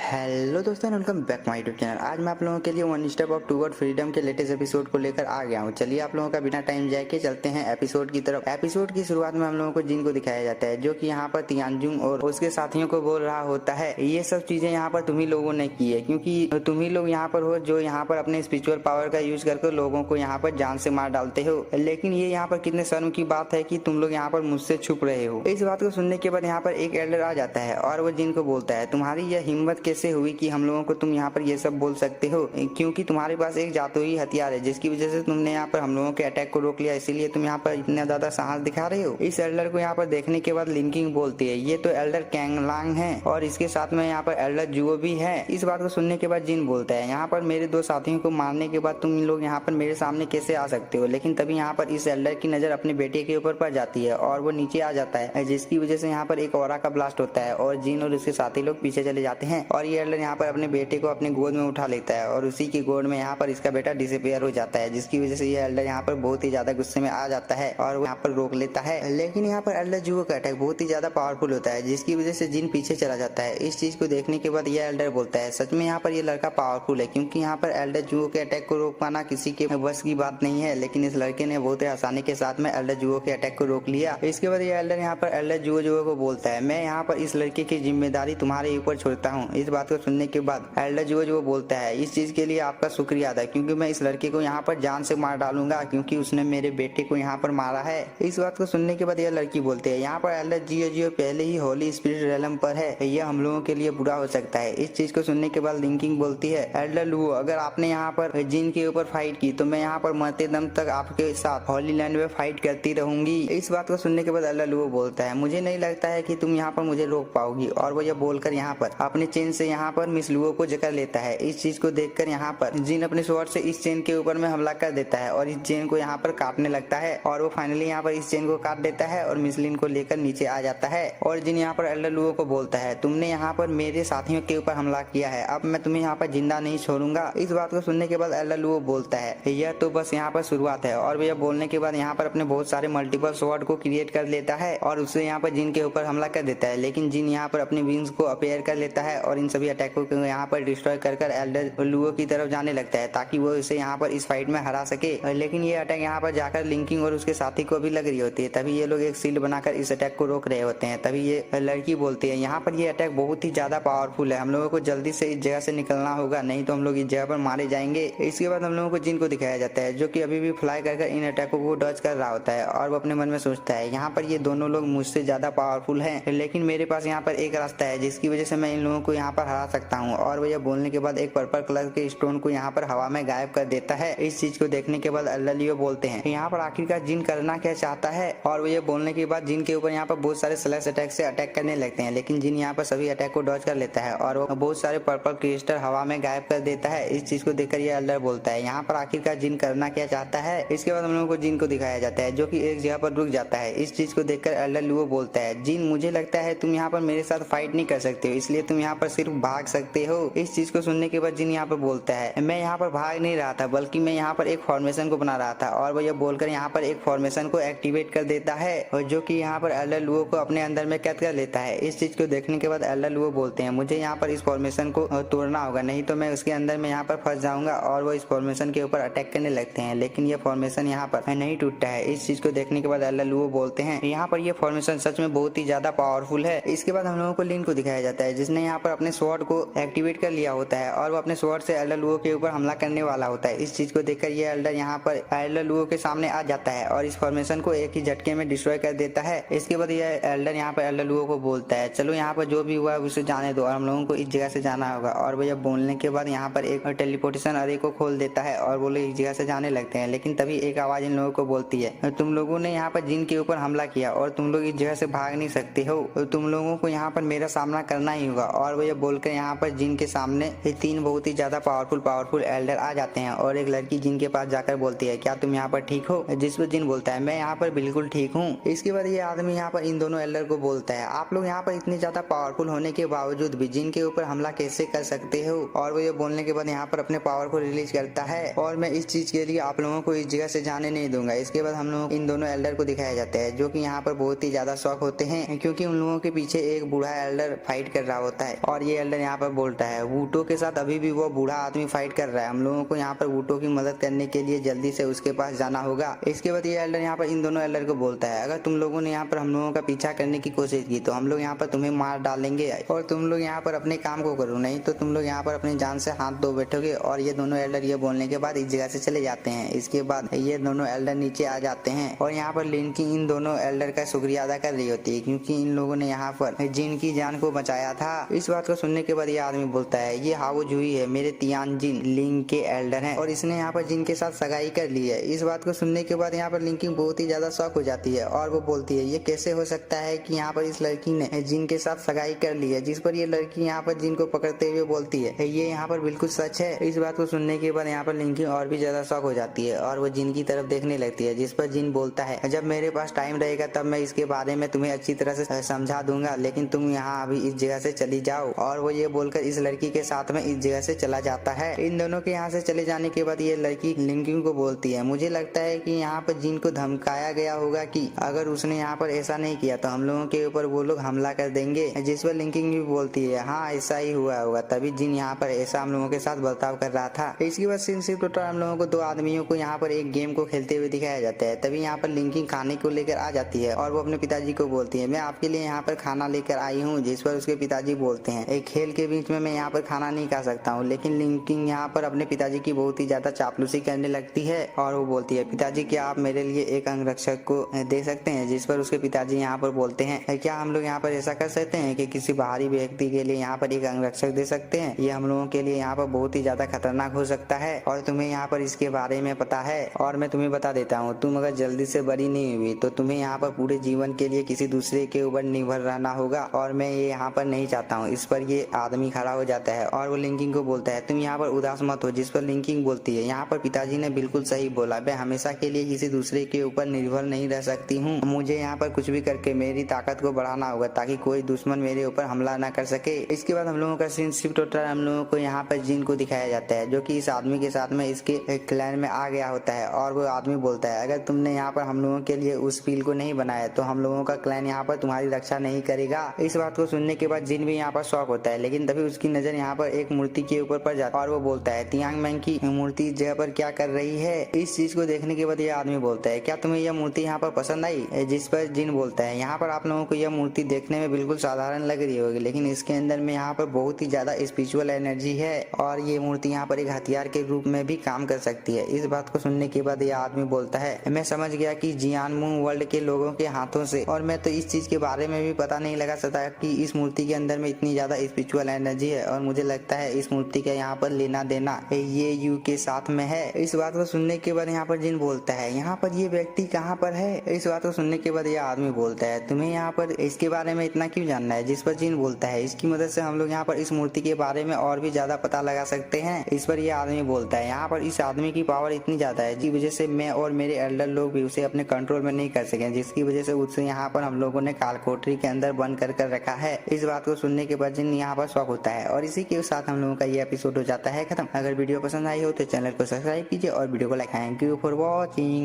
Hello दोस्तों, welcome back my YouTube channel. आज मैं आप लोगों के लिए one step of toward freedom के लेटेस्ट एपिसोड को लेकर आ गया हूं। चलिए आप लोगों का बिना टाइम जाए के चलते हैं एपिसोड की तरफ। एपिसोड की शुरुआत में हम लोगों को जिन को दिखाया जाता है, जो कि यहाँ पर तियानजुंग और उसके साथियों को बोल रहा होता है, ये सब चीजें यहाँ पर तुम्ही लोगों ने की है, क्योंकि तुम्ही लोग यहाँ पर हो जो यहाँ पर अपने स्पिरिचुअल पावर का यूज करके लोगों को यहाँ पर जान से मार डालते हो। लेकिन ये यहाँ पर कितने शर्म की बात है कि तुम लोग यहाँ पर मुझसे छुप रहे हो। इस बात को सुनने के बाद यहाँ पर एक एल्डर आ जाता है और वो जिन को बोलता है, तुम्हारी यह हिम्मत कैसे हुई कि हम लोगों को तुम यहाँ पर ये सब बोल सकते हो, क्योंकि तुम्हारे पास एक जादुई हथियार है जिसकी वजह से तुमने यहाँ पर हम लोगों के अटैक को रोक लिया, इसीलिए तुम यहाँ पर इतना ज्यादा साहस दिखा रहे हो। इस एल्डर को यहाँ पर देखने के बाद लिंकिंग बोलती है, ये तो एल्डर कैंगलांग है और इसके साथ में यहाँ पर एल्डर जुओ भी है। इस बात को सुनने के बाद जिन बोलता है, यहाँ पर मेरे दो साथियों को मारने के बाद तुम लोग यहाँ पर मेरे सामने कैसे आ सकते हो। लेकिन तभी यहाँ पर इस एल्डर की नजर अपने बेटे के ऊपर पड़ जाती है और वो नीचे आ जाता है, जिसकी वजह से यहाँ पर एक ऑरा का ब्लास्ट होता है और जिन और उसके साथी लोग पीछे चले जाते हैं और ये एल्डर यहाँ पर अपने बेटे को अपने गोद में उठा लेता है और उसी की गोद में यहाँ पर इसका बेटा डिसअपीयर हो जाता है, जिसकी वजह से ये एल्डर यहाँ पर बहुत ही ज्यादा गुस्से में आ जाता है और वो यहाँ पर रोक लेता है। लेकिन यहाँ पर एल्डर जुओ का अटैक बहुत ही ज्यादा पावरफुल होता है, जिसकी वजह से जिन पीछे चला जाता है। इस चीज को देखने के बाद ये एल्डर बोलता है, सच में यहाँ पर ये लड़का पावरफुल है, क्योंकि यहाँ पर एल्डर जुओ के अटैक को रोक पाना किसी के बस की बात नहीं है। लेकिन इस लड़के ने बहुत ही आसानी के साथ में एल्डर जुओ के अटैक को रोक लिया। इसके बाद ये एल्डर यहाँ पर एल्डर जुओ को बोलता है, मैं यहाँ पर इस लड़के की जिम्मेदारी तुम्हारे ऊपर छोड़ता हूँ। इस बात को सुनने के बाद एल्डर जुओ बोलता है, इस चीज के लिए आपका शुक्रिया अदा, क्योंकि मैं इस लड़के को यहाँ पर जान से मार डालूंगा, क्योंकि उसने मेरे बेटे को यहाँ पर मारा है। इस बात को सुनने के बाद यह लड़की बोलती है, यहाँ पर एल्डर जियो पहले ही होली स्पिरिट रेलम पर है, यह हम लोगों के लिए बुरा हो सकता है। इस चीज को सुनने के बाद लिंकिंग बोलती है, एल्डर लुओ, अगर आपने यहाँ पर जिन के ऊपर फाइट की तो मैं यहाँ पर मरते दम तक आपके साथ होली लैंड में फाइट करती रहूंगी। इस बात को सुनने के बाद एल्डर लुओ बोलता है, मुझे नहीं लगता है कि तुम यहाँ पर मुझे रोक पाओगी। और वो यह बोलकर यहाँ पर अपने चेन से यहाँ पर मिस लुओ को जकड़ लेता है। इस चीज को देखकर यहाँ पर जिन अपने स्वॉर्ड से इस चेन के ऊपर में हमला कर देता है और इस चेन को यहाँ पर काटने लगता है और वो फाइनली यहाँ पर इस चेन को काट देता है और मिसलिन को लेकर नीचे आ जाता है। और जिन यहाँ पर एल्डर लुओ को बोलता है, तुमने यहाँ पर मेरे साथियों के ऊपर हमला किया है, अब मैं तुम्हें यहाँ पर जिंदा नहीं छोड़ूंगा। इस बात को सुनने के बाद एल्डर लुओ बोलता है, यह तो बस यहाँ पर शुरुआत है। और यह बोलने के बाद यहाँ पर अपने बहुत सारे मल्टीपल स्वॉर्ड को क्रिएट कर लेता है और उससे यहाँ पर जिन के ऊपर हमला कर देता है। लेकिन जिन यहाँ पर अपने विंग्स को अपेयर कर लेता है और इन सभी अटैकों को यहाँ पर डिस्ट्रॉय कर एल्डर लुओ की तरफ जाने लगता है, ताकि वो इसे यहाँ पर इस फाइट में हरा सके। लेकिन ये अटैक यहाँ पर जाकर लिंकिंग और उसके साथी को भी लग रही होती है। तभी ये लोग एक शील्ड बनाकर इस अटैक को रोक रहे होते हैं। तभी ये लड़की बोलती है, यहाँ पर ये अटैक बहुत ही ज्यादा पावरफुल है, हम लोगों को जल्दी से इस जगह से निकलना होगा, नहीं तो हम लोग इस जगह पर मारे जाएंगे। इसके बाद हम लोगों को जिन को दिखाया जाता है, जो कि अभी भी फ्लाई कर इन अटैकों को डॉज कर रहा होता है और वो अपने मन में सोचता है, यहाँ पर ये दोनों लोग मुझसे ज्यादा पावरफुल हैं, लेकिन मेरे पास यहाँ पर एक रास्ता है जिसकी वजह से मैं इन लोगों को यहाँ पर हरा सकता हूँ। और वो यह बोलने के बाद एक पर्पल कलर के स्टोन को यहाँ पर हवा में गायब कर देता है। इस चीज को देखने के बाद एल्डर लुओ बोलते हैं, यहाँ पर आखिरकार जिन करना क्या चाहता है। और वो ये बोलने के बाद जिन के ऊपर यहाँ पर बहुत सारे स्लैश अटैक से अटैक करने लगते हैं, लेकिन जिन यहाँ पर सभी अटैक को डॉज कर लेता है और वो बहुत सारे पर्पल क्रिस्टल हवा में गायब कर देता है। इस चीज को देखकर ये एल्डर बोलता है, यहाँ पर आखिरकार जिन करना क्या चाहता है। इसके बाद हम लोगों को जिन को दिखाया जाता है, जो कि एक जगह पर रुक जाता है। इस चीज को देखकर एल्डर लुओ बोलता है, जिन मुझे लगता है तुम यहाँ पर मेरे साथ फाइट नहीं कर सकते हो, इसलिए तुम यहाँ पर सिर्फ भाग सकते हो। इस चीज को सुनने के बाद जिन यहाँ पर बोलता है, मैं यहाँ पर भाग नहीं रहा था, बल्कि मैं यहाँ पर एक फॉर्मेशन को बना रहा था। और वो ये बोलकर यहाँ पर एक फॉर्मेशन को एक्टिवेट कर देता है और जो कि यहाँ पर एल्डर लुओ को अपने अंदर में कैद कर लेता है। इस चीज को देखने के बाद एल्डर लुओ बोलते हैं, मुझे यहाँ पर इस फॉर्मेशन को तोड़ना होगा, नहीं तो मैं उसके अंदर में यहाँ पर फंस जाऊंगा। और वो इस फॉर्मेशन के ऊपर अटैक करने लगते हैं, लेकिन ये फॉर्मेशन यहाँ पर नहीं टूटता है। इस चीज को देखने के बाद एल्डर लुओ बोलते हैं, यहाँ पर ये फॉर्मेशन सच में बहुत ही ज्यादा पावरफुल है। इसके बाद हम लोगों को लिन को दिखाया जाता है, जिसने यहाँ पर अपने स्वॉर्ड को एक्टिवेट कर लिया होता है और वो अपने स्वॉर्ड से एल्डर लुओ के ऊपर हमला करने वाला होता है। इस चीज को देखकर ये एल्डर यहाँ पर एल्डर लुओ के सामने आ जाता है और इस फॉर्मेशन को एक ही झटके में डिस्ट्रॉय कर देता है। इसके बाद ये एल्डर यहाँ पर एल्डर लुओ को बोलता है, चलो यहाँ पर जो भी हुआ उसे जाने दो और हम लोगों को इस जगह से जाना होगा। और वो जब बोलने के बाद यहाँ पर एक टेलीपोर्टेशन अरे को खोल देता है और वो लोग इस जगह से जाने लगते हैं। लेकिन तभी एक आवाज इन लोगों को बोलती है, तुम लोगों ने यहाँ पर जिन के ऊपर हमला किया और तुम लोग इस जगह से भाग नहीं सकते हो, तुम लोगों को यहाँ पर मेरा सामना करना ही होगा। और वो ये बोलकर यहाँ पर जिन के सामने तीन बहुत ही ज्यादा पावरफुल एल्डर आ जाते हैं और एक लड़की जिन के पास जाकर बोलती है, क्या तुम यहाँ पर ठीक हो? जिस पर जिन बोलता है, मैं यहाँ पर बिल्कुल ठीक हूँ। इसके बाद ये आदमी यहाँ पर इन दोनों एल्डर को बोलता है, आप लोग यहाँ पर इतने ज्यादा पावरफुल होने के बावजूद भी जिन के ऊपर हमला कैसे कर सकते हो? और वो ये बोलने के बाद यहाँ पर अपने पावर को रिलीज करता है और मैं इस चीज के लिए आप लोगों को इस जगह से जाने नहीं दूंगा। इसके बाद हम लोग इन दोनों एल्डर को दिखाया जाता है, जो कि यहाँ पर बहुत ही ज्यादा शौक होते हैं, क्योंकि उन लोगों के पीछे एक बूढ़ा एल्डर फाइट कर रहा होता है और ये एल्डर यहाँ पर बोलता है वूटो के साथ अभी भी वो बूढ़ा आदमी फाइट कर रहा है, हम लोगों को यहाँ पर वूटो की मदद करने के लिए जल्दी से उसके पास जाना होगा। इसके बाद ये एल्डर यहाँ पर इन दोनों एल्डर को बोलता है अगर तुम लोगों ने यहाँ पर हम लोगों का पीछा करने की कोशिश की तो हम लोग यहाँ पर तुम्हें मार डालेंगे और तुम लोग यहाँ पर अपने काम को करो, नहीं तो तुम लोग यहाँ पर अपनी जान से हाथ धो बैठोगे। और ये दोनों एल्डर ये बोलने के बाद इस जगह से चले जाते हैं। इसके बाद ये दोनों एल्डर नीचे आ जाते हैं और यहाँ पर लिंकी इन दोनों एल्डर का शुक्रिया अदा कर रही होती है क्योंकि इन लोगों ने यहाँ पर जिन की जान को बचाया था। इस बात को सुनने के बाद ये आदमी बोलता है ये हावो जुई है, मेरे तियानजिन लिंक के एल्डर हैं और इसने यहाँ पर जिन के साथ सगाई कर ली है। इस बात को सुनने के बाद यहाँ पर लिंकी बहुत ही ज्यादा शॉक हो जाती है और वो बोलती है ये कैसे हो सकता है कि यहाँ पर इस लड़की ने जिन के साथ सगाई कर ली है। जिस पर ये लड़की यहाँ पर जिन को पकड़ते हुए बोलती है ये यहाँ पर बिल्कुल सच है। इस बात को सुनने के बाद यहाँ पर लिंकी और भी ज्यादा शॉक हो जाती है और वो जिन की तरफ देखने लगती है। जिस पर जिन बोलता है जब मेरे पास टाइम रहेगा तब मैं इसके बारे में तुम्हें अच्छी तरह से समझा दूंगा, लेकिन तुम यहाँ अभी इस जगह से चली जाओ। और वो ये बोलकर इस लड़की के साथ में इस जगह से चला जाता है। इन दोनों के यहाँ से चले जाने के बाद ये लड़की लिंकिंग को बोलती है मुझे लगता है कि यहाँ पर जिन को धमकाया गया होगा कि अगर उसने यहाँ पर ऐसा नहीं किया तो हम लोगों के ऊपर वो लोग हमला कर देंगे। जिस पर लिंकिंग भी बोलती है हाँ ऐसा ही हुआ होगा, तभी जिन यहाँ पर ऐसा हम लोगों के साथ बर्ताव कर रहा था। इसके बाद सीन शिफ्ट होता है, हम लोगों को दो आदमियों को यहाँ पर एक गेम को खेलते हुए दिखाया जाता है। तभी यहाँ पर लिंकिंग खाने को लेकर आ जाती है और वो अपने पिताजी को बोलती है मैं आपके लिए यहाँ पर खाना लेकर आई हूँ। जिस पर उसके पिताजी बोलते हैं एक खेल के बीच में मैं यहाँ पर खाना नहीं खा सकता हूँ। लेकिन लिंकिंग यहाँ पर अपने पिताजी की बहुत ही ज्यादा चापलूसी करने लगती है और वो बोलती है पिताजी क्या आप मेरे लिए एक अंगरक्षक को दे सकते हैं। जिस पर उसके पिताजी यहाँ पर बोलते हैं क्या हम लोग यहाँ पर ऐसा कर सकते हैं कि किसी बाहरी व्यक्ति के लिए यहाँ पर एक अंगरक्षक दे सकते हैं, ये हम लोगों के लिए यहाँ पर बहुत ही ज्यादा खतरनाक हो सकता है और तुम्हें यहाँ पर इसके बारे में पता है। और मैं तुम्हें बता देता हूँ तुम अगर जल्दी से बड़ी नहीं हुई तो तुम्हें यहाँ पर पूरे जीवन के लिए किसी दूसरे के ऊपर निर्भर रहना होगा और मैं ये यहाँ पर नहीं चाहता हूँ। इस पर ये आदमी खड़ा हो जाता है और वो लिंकिंग को बोलता है तुम यहाँ पर उदास मत हो। जिस पर लिंकिंग बोलती है यहाँ पर पिताजी ने बिल्कुल सही बोला, मैं हमेशा के लिए किसी दूसरे के ऊपर निर्भर नहीं रह सकती हूँ। मुझे यहाँ पर कुछ भी करके मेरी ताकत को बढ़ाना होगा ताकि कोई दुश्मन मेरे ऊपर हमला न कर सके। इसके बाद हम लोगों का सीन शिफ्ट होता है, हम लोगों को यहाँ पर जिन को दिखाया जाता है जो कि इस आदमी के साथ में इसके क्लैन में आ गया होता है और वो आदमी बोलता है अगर तुमने यहाँ पर हम लोगों के लिए उस पील को नहीं बनाया तो हम लोगों का क्लैन यहाँ पर तुम्हारी रक्षा नहीं करेगा। इस बात को सुनने के बाद जिन भी यहाँ पर शॉक होता है, लेकिन तभी उसकी नजर यहाँ पर एक मूर्ति के ऊपर पड़ जाती है और वो बोलता है तियांग मैंग की मूर्ति इस जगह पर क्या कर रही है। इस चीज को देखने के बाद ये आदमी बोलता है क्या तुम्हें यह मूर्ति यहाँ पर पसंद आई। जिस पर जिन बोलता है यहाँ पर आप लोगों को यह मूर्ति देखने में बिल्कुल साधारण लग रही होगी लेकिन इसके अंदर में यहाँ पर बहुत ही ज्यादा स्पिरिचुअल एनर्जी है और ये मूर्ति यहाँ पर एक हथियार के रूप में भी काम कर सकती है। इस बात को सुनने के बाद यह आदमी बोलता है मैं समझ गया कि जियानमू वर्ल्ड के लोगों के हाथों से, और मैं तो इस चीज के बारे में भी पता नहीं लगा सकता कि इस मूर्ति के अंदर में इतनी ज्यादा स्पिरिचुअल एनर्जी है और मुझे लगता है इस मूर्ति का यहाँ पर लेना देना ये यू के साथ में है। इस बात को सुनने के बाद यहाँ पर जिन बोलता है यहाँ पर ये व्यक्ति कहाँ पर है। इस बात को सुनने के बाद यह आदमी बोलता है तुम्हें यहाँ पर इसके बारे में इतना क्यों जानना है। जिस पर जिन बोलता है इसकी मदद से हम लोग यहाँ पर इस मूर्ति के बारे में और भी ज्यादा पता लगा सकते हैं। इस पर यह आदमी बोलता है यहाँ पर इस आदमी की पावर इतनी ज्यादा है जिसकी वजह से मैं और मेरे एल्डर लोग भी उसे अपने कंट्रोल में नहीं कर सके, जिसकी वजह से उसे यहाँ पर हम लोगों ने कालकोठरी के अंदर बंद कर रखा है। इस बात को सुनने के बाद जिन यहाँ पर शौक होता है और इसी के साथ हम लोगों का ये एपिसोड हो जाता है खत्म। अगर वीडियो पसंद आई हो तो चैनल को सब्सक्राइब कीजिए और वीडियो को like. Thank you for watching.